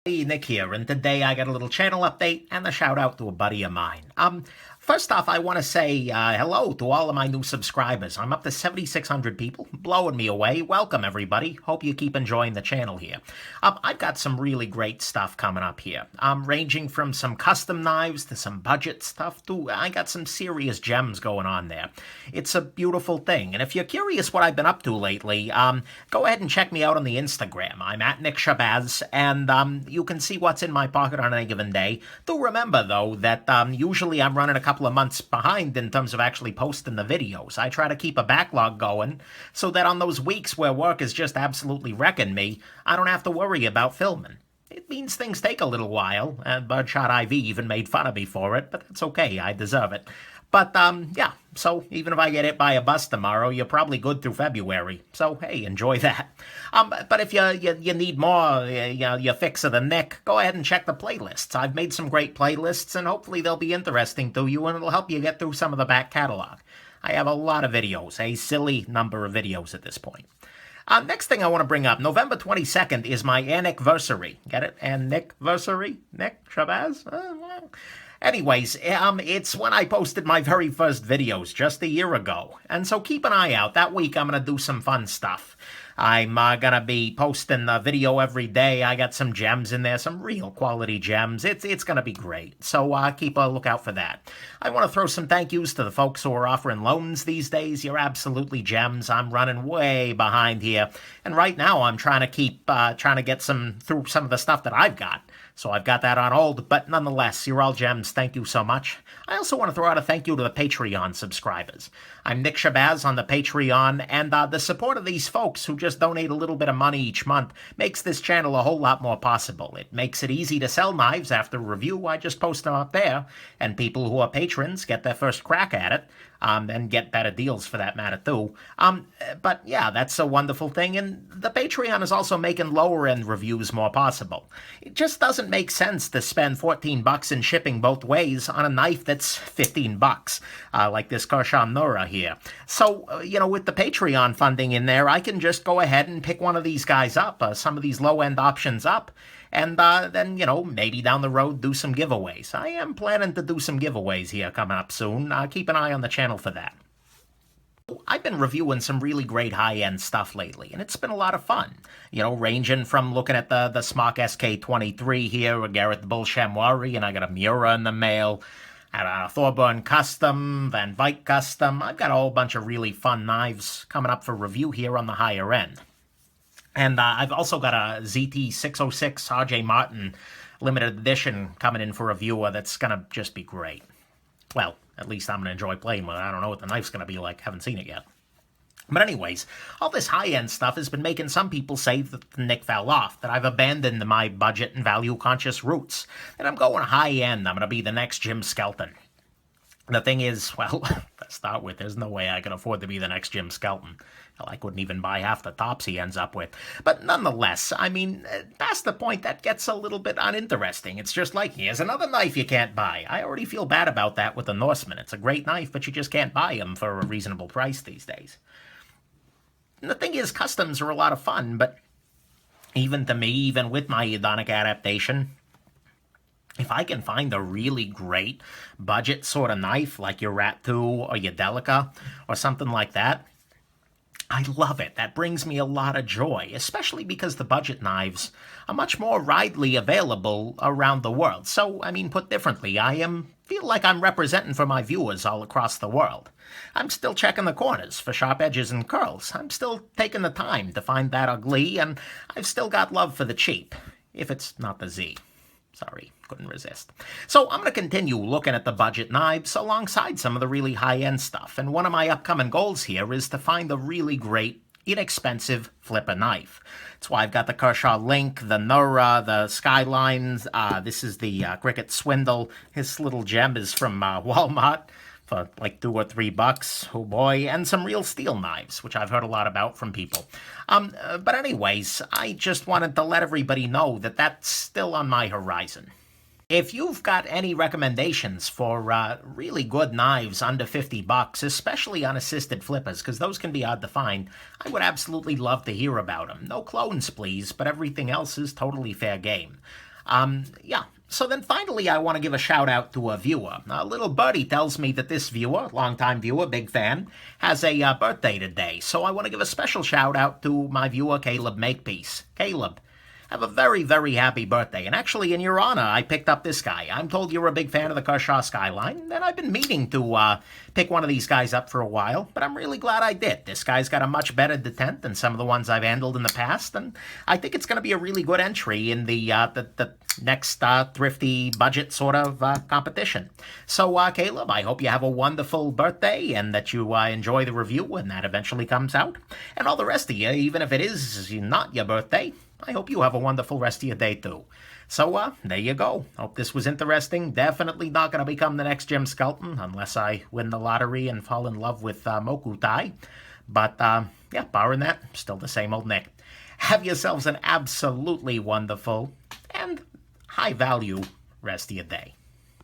Hey, Nick here, and today I got a little channel update and a shout out to a buddy of mine. First off, I want to say hello to all of my new subscribers. I'm up to 7,600 people, blowing me away. Welcome, everybody. Hope you keep enjoying the channel here. I've got some really great stuff coming up here, ranging from some custom knives to some budget stuff to I got some serious gems going on there. It's a beautiful thing, and if you're curious what I've been up to lately, go ahead and check me out on the Instagram. I'm at Nick Shabazz, and you can see what's in my pocket on any given day. Do remember, though, that usually I'm running a couple of months behind in terms of actually posting the videos. I try to keep a backlog going so that on those weeks where work is just absolutely wrecking me, I don't have to worry about filming. It means things take a little while, and Birdshot IV even made fun of me for it, but that's okay, I deserve it. But, yeah, so even if I get hit by a bus tomorrow, you're probably good through February. So, hey, enjoy that. But if you need more, your fix of the Nick, go ahead and check the playlists. I've made some great playlists, and hopefully they'll be interesting to you, and it'll help you get through some of the back catalog. I have a lot of videos, a silly number of videos at this point. Next thing I want to bring up, November 22nd is my anniversary. Get it? Anniversary? Nick Shabazz? Anyways, it's when I posted my very first videos just a year ago. And so keep an eye out. That week I'm going to do some fun stuff. I'm going to be posting a video every day. I got some gems in there, some real quality gems. It's going to be great. So keep a lookout for that. I want to throw some thank yous to the folks who are offering loans these days. You're absolutely gems. I'm running way behind here. And right now I'm trying to keep trying to get through some of the stuff that I've got. So I've got that on hold, but nonetheless, you're all gems. Thank you so much. I also want to throw out a thank you to the Patreon subscribers. I'm Nick Shabazz on the Patreon, and the support of these folks who just donate a little bit of money each month makes this channel a whole lot more possible. It makes it easy to sell knives after review. I just post them up there, and people who are patrons get their first crack at it. And get better deals for that matter, too. But yeah, that's a wonderful thing, and the Patreon is also making lower-end reviews more possible. It just doesn't make sense to spend $14 in shipping both ways on a knife that's $15, like this Kershaw Nura here. So, with the Patreon funding in there, I can just go ahead and pick one of these guys up, some of these low-end options up, and then, maybe down the road do some giveaways. I am planning to do some giveaways here coming up soon. Keep an eye on the channel for that. I've been reviewing some really great high-end stuff lately, and it's been a lot of fun. Ranging from looking at the Smok SK23 here, a Garrett Bull Chamois, and I got a Miura in the mail, and a Thorburn Custom, Van Vyk Custom. I've got a whole bunch of really fun knives coming up for review here on the higher end. And I've also got a ZT606 R.J. Martin limited edition coming in for review that's going to just be great. Well, at least I'm going to enjoy playing with it. I don't know what the knife's going to be like. Haven't seen it yet. But anyways, all this high-end stuff has been making some people say that the Nick fell off, that I've abandoned my budget and value-conscious roots, that I'm going high-end. I'm going to be the next Jim Skelton. The thing is, well, to start with, there's no way I can afford to be the next Jim Skelton. Hell, I couldn't even buy half the tops he ends up with. But nonetheless, I mean, past the point, that gets a little bit uninteresting. It's just like, here's another knife you can't buy. I already feel bad about that with the Norseman. It's a great knife, but you just can't buy them for a reasonable price these days. And the thing is, customs are a lot of fun, but even to me, even with my hedonic adaptation, if I can find a really great budget sort of knife, like your Rat 2 or your Delica or something like that, I love it. That brings me a lot of joy, especially because the budget knives are much more widely available around the world. So, I mean, put differently, feel like I'm representing for my viewers all across the world. I'm still checking the corners for sharp edges and curls. I'm still taking the time to find that ugly, and I've still got love for the cheap, if it's not the Z. Sorry, couldn't resist. So I'm going to continue looking at the budget knives alongside some of the really high-end stuff. And one of my upcoming goals here is to find a really great, inexpensive flipper knife. That's why I've got the Kershaw Link, the Nura, the Skylines. This is the Cricket Swindle. His little gem is from Walmart for like $2 or $3. Oh boy. And some real steel knives, which I've heard a lot about from people. But anyways, I just wanted to let everybody know that that's still on my horizon. If you've got any recommendations for really good knives under $50, especially unassisted flippers, because those can be hard to find, I would absolutely love to hear about them. No clones, please, but everything else is totally fair game. Yeah. So then finally, I want to give a shout out to a viewer. A little birdie tells me that this viewer, longtime viewer, big fan, has a birthday today. So I want to give a special shout out to my viewer, Caleb Makepeace. Caleb, have a very, very happy birthday. And actually, in your honor, I picked up this guy. I'm told you're a big fan of the Kershaw Skyline, and I've been meaning to pick one of these guys up for a while, but I'm really glad I did. This guy's got a much better detent than some of the ones I've handled in the past, and I think it's going to be a really good entry in the next thrifty budget sort of competition. So, Caleb, I hope you have a wonderful birthday and that you enjoy the review when that eventually comes out. And all the rest of you, even if it is not your birthday, I hope you have a wonderful rest of your day, too. So, there you go. Hope this was interesting. Definitely not going to become the next Jim Skelton unless I win the lottery and fall in love with Mokutai. But, yeah, barring that, still the same old Nick. Have yourselves an absolutely wonderful and high-value rest of your day.